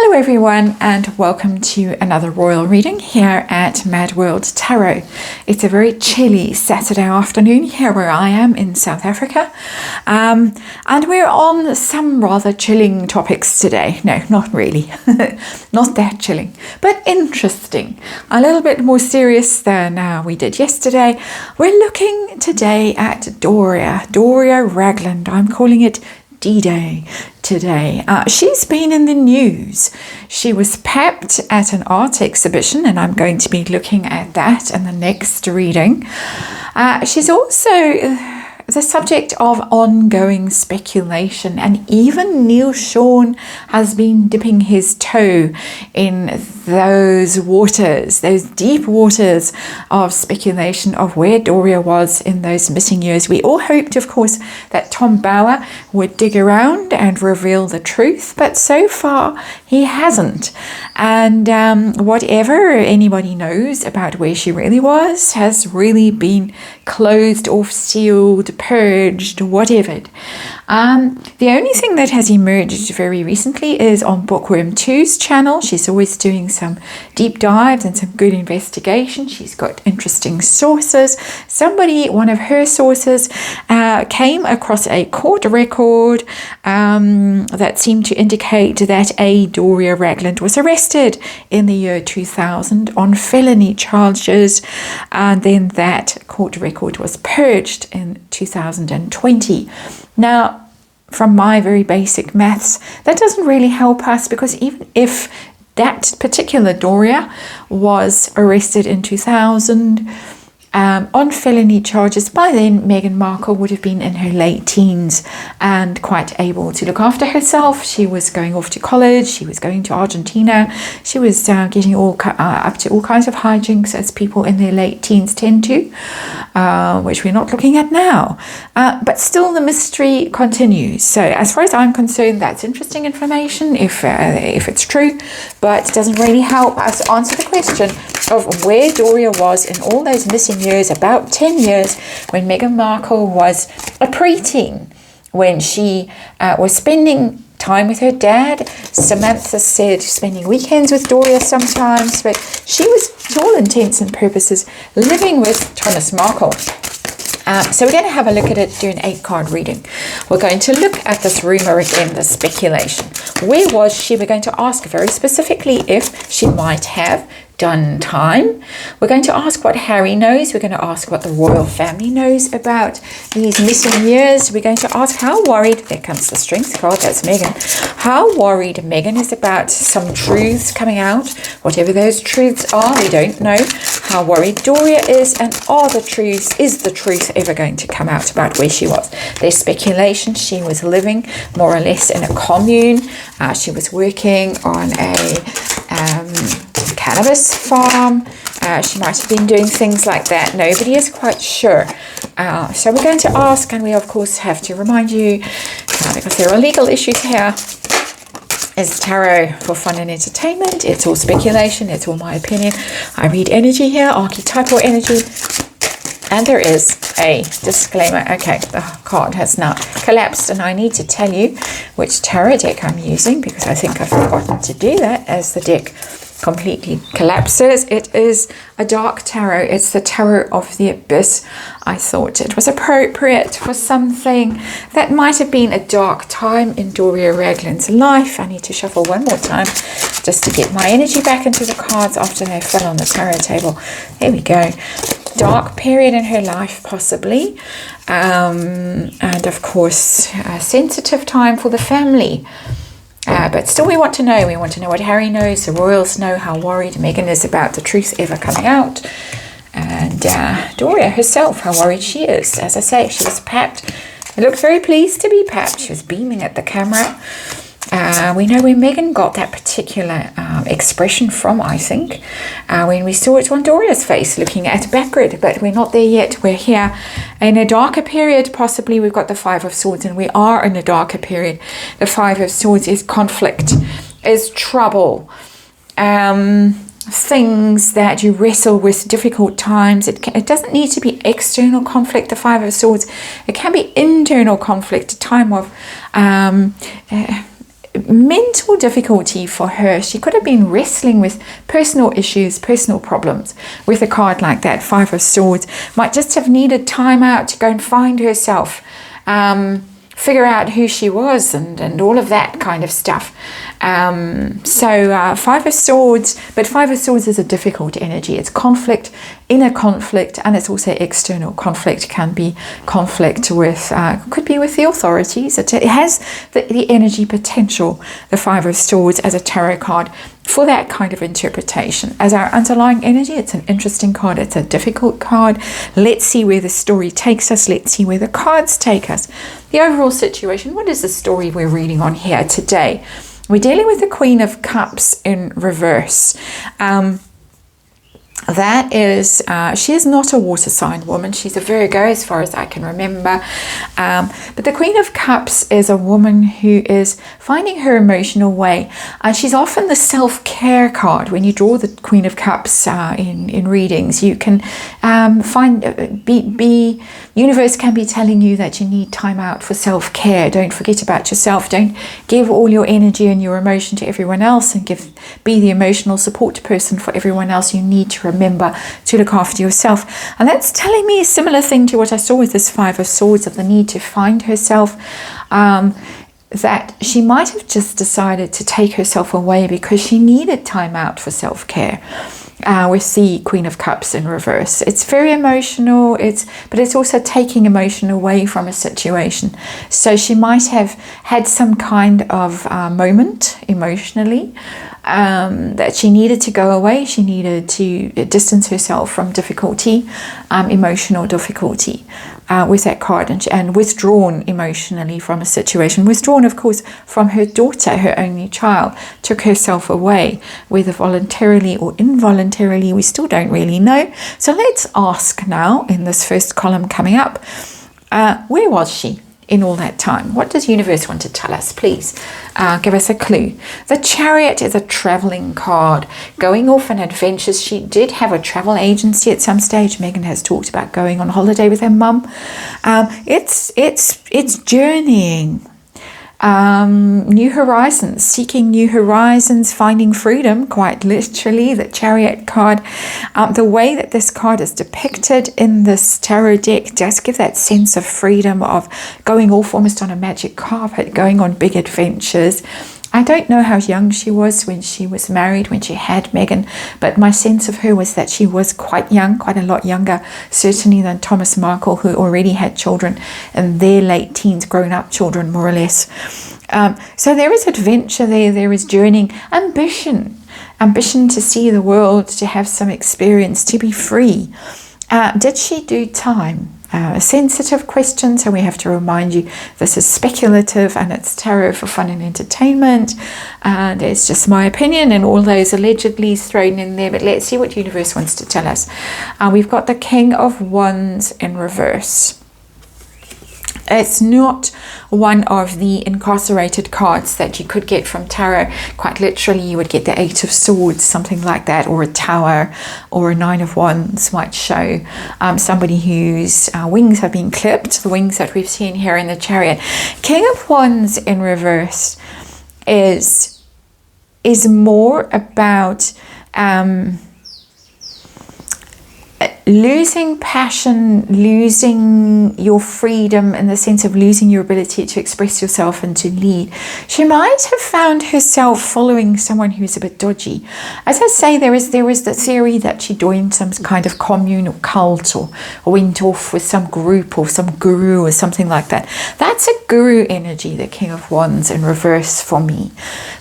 Hello everyone, and welcome to another royal reading here at MadWorldTarot. It's a very chilly Saturday afternoon here where I am in South Africa, and we're on some rather chilling topics today. No, not really, not that chilling, but interesting. A little bit more serious than we did yesterday. We're looking today at Doria Ragland. I'm calling it D-Day today. She's been in the news. She was pepped at an art exhibition, and I'm going to be looking at that in the next reading. She's also the subject of ongoing speculation, and even Neil Sean has been dipping his toe in those waters, those deep waters of speculation of where Doria was in those missing years. We all hoped, of course, that Tom Bauer would dig around and reveal the truth, but so far he hasn't. And whatever anybody knows about where she really was has really been closed off, sealed, purged, whatever. The only thing that has emerged very recently is on Bookworm 2's channel. She's always doing some deep dives and some good investigation. She's got interesting sources. One of her sources, came across a court record that seemed to indicate that a Doria Ragland was arrested in the year 2000 on felony charges, and then that court record was purged in 2020. Now, from my very basic maths, that doesn't really help us, because even if that particular Doria was arrested in 2000 on felony charges, by then Meghan Markle would have been in her late teens and quite able to look after herself. She was going off to college, she was going to Argentina, she was getting up to all kinds of hijinks, as people in their late teens tend to, which we're not looking at now. But still the mystery continues. So as far as I'm concerned, that's interesting information if it's true, but it doesn't really help us answer the question of where Doria was in all those missing years, about 10 years, when Meghan Markle was a preteen, when she was spending time with her dad. Samantha said spending weekends with Doria sometimes, but she was, to all intents and purposes, living with Thomas Markle. So we're going to have a look at it, do an 8-card reading. We're going to look at this rumor again, the speculation. Where was she? We're going to ask very specifically if she might have done time. We're going to ask what Harry knows. We're going to ask what the royal family knows about these missing years. We're going to ask how worried, there comes the strength card, that's Meghan, how worried Meghan is about some truths coming out. Whatever those truths are, we don't know. How worried Doria is, and is the truth ever going to come out about where she was? There's speculation she was living more or less in a commune. She was working on a cannabis farm. She might have been doing things like that. Nobody is quite sure. So we're going to ask, and we of course have to remind you, because there are legal issues here, is tarot for fun and entertainment. It's all speculation. It's all my opinion. I read energy here, archetypal energy. And there is a disclaimer. Okay, the card has now collapsed, and I need to tell you which tarot deck I'm using, because I think I've forgotten to do that as the deck completely collapses. It is a dark tarot. It's the Tarot of the Abyss. I thought it was appropriate for something that might have been a dark time in Doria Ragland's life. I need to shuffle one more time just to get my energy back into the cards after they fell on the tarot table. There we go. Dark period in her life, possibly, and of course a sensitive time for the family. But still we want to know. We want to know what Harry knows, the royals know, how worried Meghan is about the truth ever coming out, and Doria herself, how worried she is. As I say, she was papped. She looked very pleased to be papped. She was beaming at the camera. We know where Meghan got that particular expression from, I think, when we saw it on Doria's face looking at backward, but we're not there yet. We're here in a darker period. Possibly we've got the Five of Swords, and we are in a darker period. The Five of Swords is conflict, is trouble, things that you wrestle with, difficult times. It doesn't need to be external conflict, the Five of Swords. It can be internal conflict, a time of mental difficulty for her. She could have been wrestling with personal issues, personal problems. With a card like that, Five of Swords, might just have needed time out to go and find herself, figure out who she was, and all of that kind of stuff. Five of Swords, but Five of Swords is a difficult energy. It's conflict, inner conflict, and it's also external conflict. Can be conflict with, could be with the authorities. It has the energy potential, the Five of Swords, as a tarot card for that kind of interpretation. As our underlying energy, it's an interesting card. It's a difficult card. Let's see where the story takes us. Let's see where the cards take us. The overall situation, what is the story we're reading on here today? We're dealing with the Queen of Cups in reverse. That is, she is not a water sign woman. She's a Virgo as far as I can remember. But the Queen of Cups is a woman who is finding her emotional way. She's often the self-care card. When you draw the Queen of Cups in readings, you can universe can be telling you that you need time out for self-care. Don't forget about yourself. Don't give all your energy and your emotion to everyone else and be the emotional support person for everyone else. You need to remember to look after yourself. And that's telling me a similar thing to what I saw with this Five of Swords, of the need to find herself. That she might have just decided to take herself away because she needed time out for self-care. With the Queen of Cups in reverse, it's very emotional, but it's also taking emotion away from a situation. So she might have had some kind of moment emotionally that she needed to go away. She needed to distance herself from difficulty, emotional difficulty, with that card, and withdrawn emotionally from a situation. Withdrawn, of course, from her daughter, her only child, took herself away, whether voluntarily or involuntarily, we still don't really know. So let's ask now, in this first column coming up, where was she in all that time? What does universe want to tell us? Please give us a clue. The Chariot is a traveling card, going off on adventures. She did have a travel agency at some stage. Meghan has talked about going on holiday with her mum. It's journeying. New horizons, seeking new horizons, finding freedom, quite literally, the Chariot card. The way that this card is depicted in this tarot deck does give that sense of freedom, of going off almost on a magic carpet, going on big adventures. I don't know how young she was when she was married, when she had Meghan, but my sense of her was that she was quite young, quite a lot younger, certainly than Thomas Markle, who already had children in their late teens, grown-up children, more or less. So there is adventure there is journeying, ambition to see the world, to have some experience, to be free. Did she do time? A sensitive question, so we have to remind you this is speculative and it's tarot for fun and entertainment, and it's just my opinion and all those allegedly thrown in there. But let's see what universe wants to tell us. We've got the King of Wands in reverse. It's not one of the incarcerated cards that you could get from tarot. Quite literally, you would get the Eight of Swords, something like that, or a Tower, or a Nine of Wands might show somebody whose wings have been clipped, the wings that we've seen here in the Chariot. King of Wands in reverse is more about losing passion, losing your freedom, in the sense of losing your ability to express yourself and to lead. She might have found herself following someone who's a bit dodgy. As I say, there is the theory that she joined some kind of commune or cult, or went off with some group or some guru or something like that. That's a guru energy, the King of Wands in reverse for me.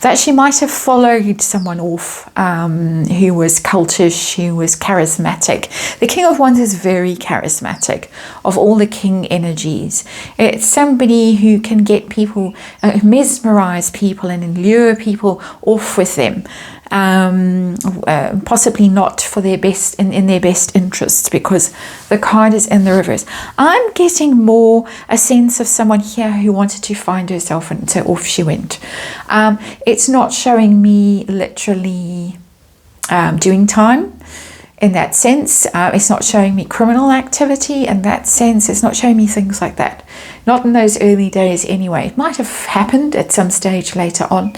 That she might have followed someone off who was cultish, who was charismatic. The King of Wands is very charismatic, of all the king energies. It's somebody who can get people, mesmerize people and lure people off with them. Possibly not for their best, in their best interests, because the card is in the reverse. I'm getting more a sense of someone here who wanted to find herself, and so off she went. It's not showing me literally doing time. in that sense. It's not showing me criminal activity in that sense. It's not showing me things like that. Not in those early days anyway. It might have happened at some stage later on,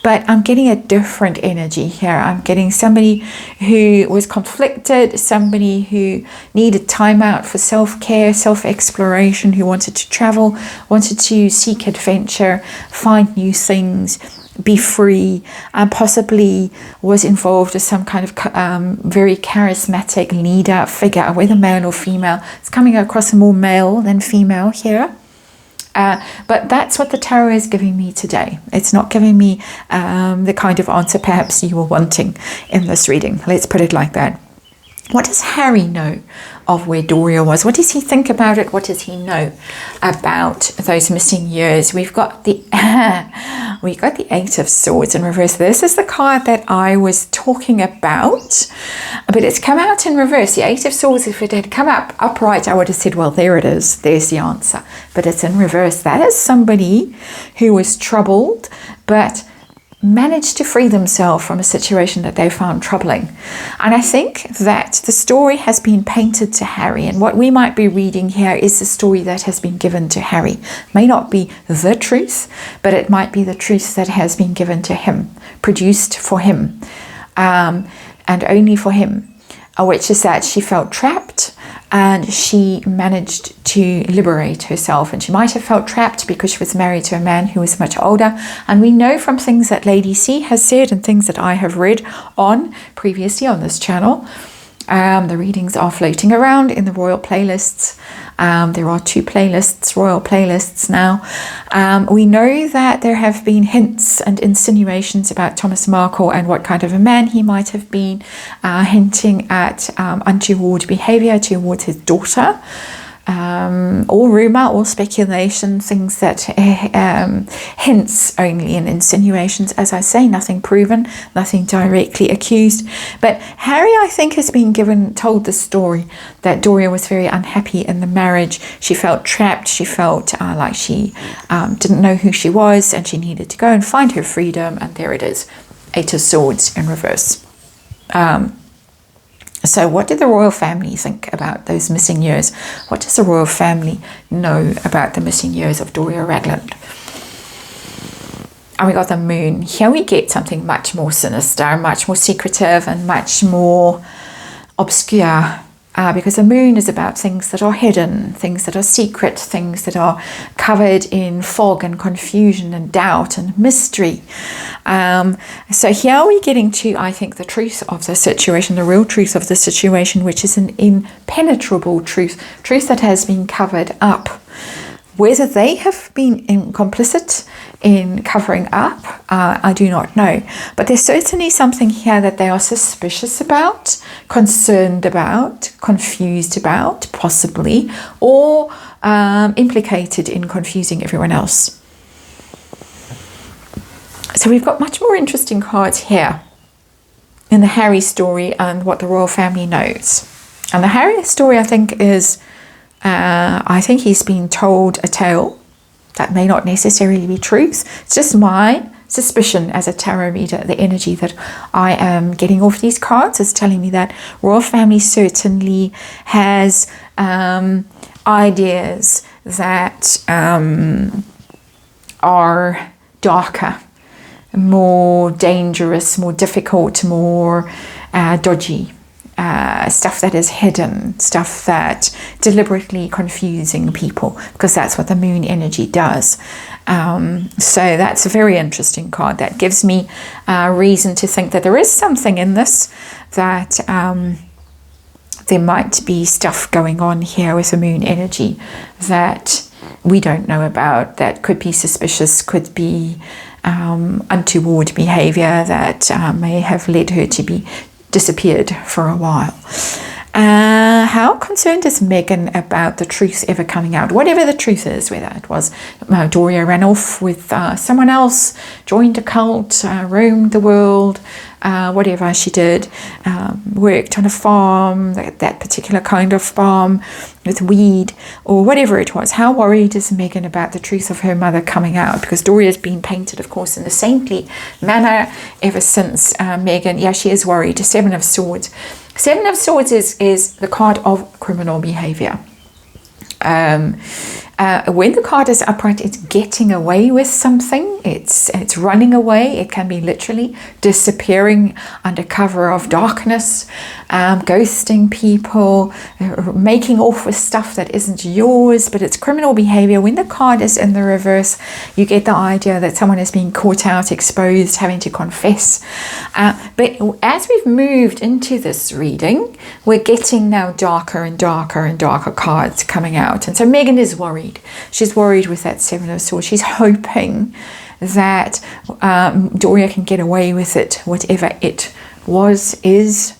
but I'm getting a different energy here. I'm getting somebody who was conflicted, somebody who needed time out for self-care, self-exploration, who wanted to travel, wanted to seek adventure, find new things, be free, and possibly was involved with some kind of very charismatic leader figure, whether male or female. It's coming across more male than female here. But that's what the tarot is giving me today. It's not giving me the kind of answer perhaps you were wanting in this reading. Let's put it like that. What does Harry know of where Doria was? What does he think about it? What does he know about those missing years? We've got the Eight of Swords in reverse. This is the card that I was talking about, but it's come out in reverse. The Eight of Swords, if it had come up upright, I would have said, well, there it is. There's the answer. But it's in reverse. That is somebody who was troubled, but managed to free themselves from a situation that they found troubling. And I think that the story has been painted to Harry, and what we might be reading here is the story that has been given to Harry. May not be the truth, but it might be the truth that has been given to him, produced for him, and only for him, which is that she felt trapped and she managed to liberate herself. And she might have felt trapped because she was married to a man who was much older. And we know from things that Lady C has said and things that I have read on previously on this channel, the readings are floating around in the royal playlists. There are 2 playlists, royal playlists now. We know that there have been hints and insinuations about Thomas Markle and what kind of a man he might have been, hinting at untoward behavior towards his daughter. All rumor, all speculation, things that hints only and insinuations, as I say, nothing proven, nothing directly accused. But Harry, I think, has been told the story that Doria was very unhappy in the marriage. She felt trapped. She felt like she didn't know who she was, and she needed to go and find her freedom. And there it is, Eight of Swords in reverse. So what did the royal family think about those missing years? What does the royal family know about the missing years of Doria Ragland? And we got the moon. Here we get something much more sinister, much more secretive, and much more obscure. Because the moon is about things that are hidden, things that are secret, things that are covered in fog and confusion and doubt and mystery. So here we're getting to, I think, the truth of the situation, the real truth of the situation, which is an impenetrable truth that has been covered up. Whether they have been complicit in covering up, I do not know. But there's certainly something here that they are suspicious about, concerned about, confused about, possibly, or implicated in confusing everyone else. So we've got much more interesting cards here in the Harry story and what the royal family knows. And the Harry story, I think, is... I think he's been told a tale that may not necessarily be truth. It's just my suspicion as a tarot reader. The energy that I am getting off these cards is telling me that royal family certainly has ideas that are darker, more dangerous, more difficult, more dodgy. Stuff that is hidden, stuff that deliberately confusing people, because that's what the moon energy does. So that's a very interesting card. That gives me reason to think that there is something in this, that there might be stuff going on here with the moon energy that we don't know about, that could be suspicious, could be untoward behavior that may have led her to be disappeared for a while. How concerned is Meghan about the truth ever coming out? Whatever the truth is, whether it was Doria ran off with someone else, joined a cult, roamed the world, whatever she did, worked on a farm, that particular kind of farm with weed, or whatever it was. How worried is Meghan about the truth of her mother coming out? Because Doria's been painted, of course, in the saintly manner ever since Meghan. Yeah, she is worried. 7 of Swords. Seven of Swords is the card of criminal behavior. When the card is upright, it's getting away with something. It's running away. It can be literally disappearing under cover of darkness, ghosting people, making off with stuff that isn't yours, but it's criminal behavior. When the card is in the reverse, you get the idea that someone is being caught out, exposed, having to confess. But as we've moved into this reading, we're getting now darker and darker and darker cards coming out. And so Meghan is worried. She's worried with that Seven of Swords. She's hoping that Doria can get away with it, whatever it is.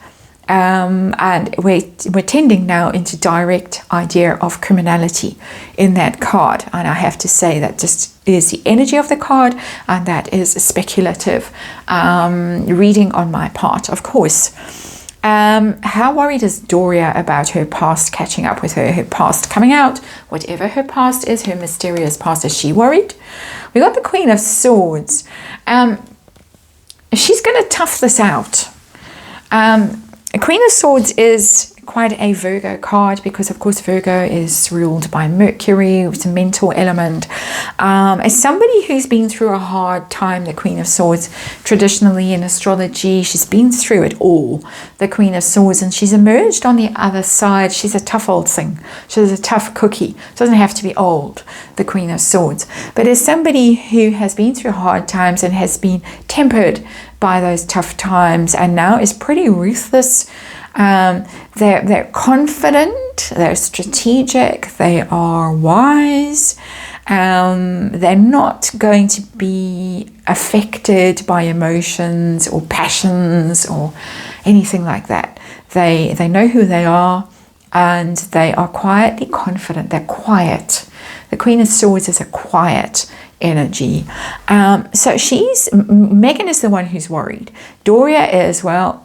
And we're tending now into direct idea of criminality in that card. And I have to say that just is the energy of the card, and that is a speculative reading on my part, of course. How worried is Doria about her past catching up with her past coming out? Whatever her past is, her mysterious past, is she worried? We got the Queen of Swords. She's going to tough this out. A Queen of Swords is quite a Virgo card, because of course Virgo is ruled by Mercury. It's a mental element. As somebody who's been through a hard time, the Queen of Swords, traditionally in astrology, she's been through it all, the Queen of Swords, and she's emerged on the other side. She's a tough old thing. She's a tough cookie. It doesn't have to be old, the Queen of Swords. But as somebody who has been through hard times and has been tempered by those tough times and now is pretty ruthless, they're confident, they're strategic, they are wise, they're not going to be affected by emotions or passions or anything like that. They know who they are, and they are quietly confident. They're quiet. The Queen of Swords is a quiet energy. So Meghan is the one who's worried. Doria is, well,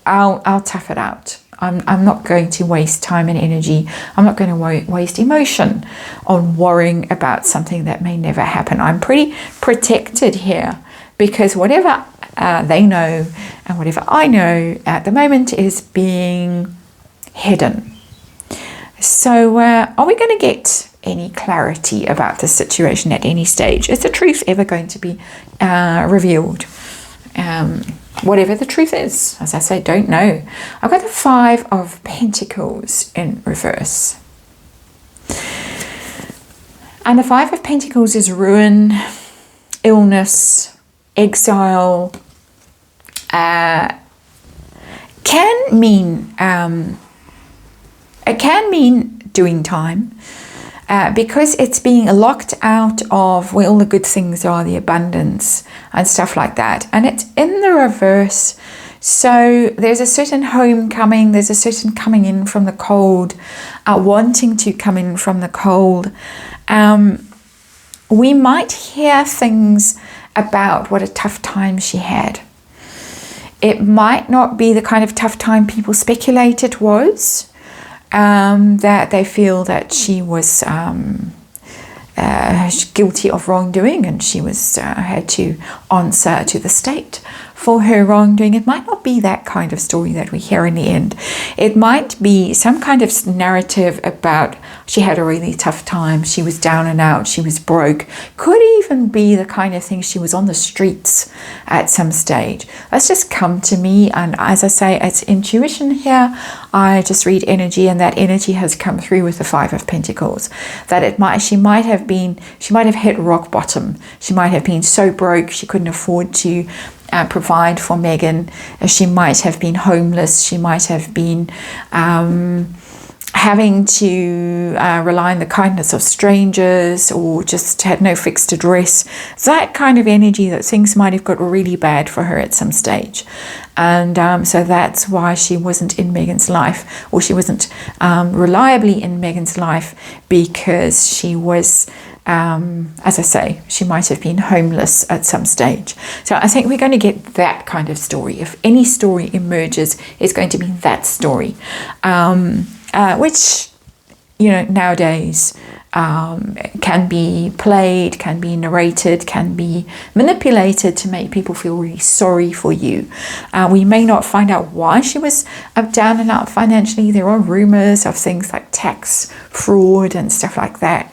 I'll tough it out. I'm not going to waste time and energy. I'm not going to waste emotion on worrying about something that may never happen. I'm pretty protected here, because whatever they know and whatever I know at the moment is being hidden. So are we going to get any clarity about the situation at any stage? Is the truth ever going to be revealed? Whatever the truth is, as I say, don't know. I've got the Five of Pentacles in reverse. And the Five of Pentacles is ruin, illness, exile. It can mean doing time. Because it's being locked out of where all the good things are, the abundance and stuff like that. And it's in the reverse. So there's a certain homecoming, there's a certain coming in from the cold, wanting to come in from the cold. We might hear things about what a tough time she had. It might not be the kind of tough time people speculate it was. That they feel that she was guilty of wrongdoing, and she was had to answer to the state for her wrongdoing. It might not be that kind of story that we hear in the end. It might be some kind of narrative about she had a really tough time, she was down and out, she was broke. Could even be the kind of thing she was on the streets at some stage. That's just come to me, and as I say, it's intuition here. I just read energy, and that energy has come through with the Five of Pentacles. That she might have hit rock bottom. She might have been so broke she couldn't afford to provide for Meghan. She might have been homeless. She might have been having to rely on the kindness of strangers, or just had no fixed address. It's that kind of energy that things might have got really bad for her at some stage. And so that's why she wasn't in Meghan's life, or she wasn't reliably in Meghan's life, because she was, as I say, she might have been homeless at some stage. So I think we're going to get that kind of story. If any story emerges, it's going to be that story. Which, nowadays, can be played, can be narrated, can be manipulated to make people feel really sorry for you. We may not find out why she was down and out financially. There are rumors of things like tax fraud and stuff like that.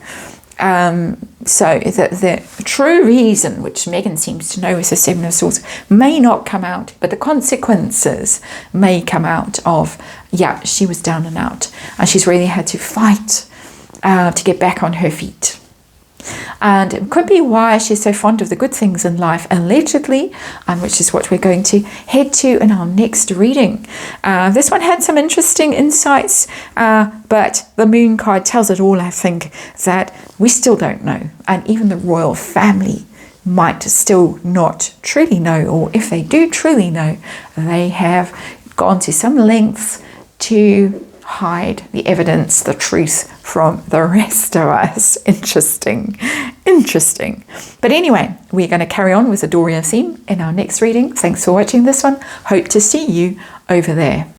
So the true reason, which Meghan seems to know, is the Seven of Swords, may not come out, but the consequences may come out of, yeah, she was down and out, and she's really had to fight to get back on her feet. And it could be why she's so fond of the good things in life, allegedly, and which is what we're going to head to in our next reading. This one had some interesting insights, but the moon card tells it all, I think, that we still don't know. And even the royal family might still not truly know, or if they do truly know, they have gone to some lengths to hide the evidence, the truth from the rest of us. Interesting. But anyway, we're going to carry on with the Doria theme in our next reading. Thanks for watching this one. Hope to see you over there.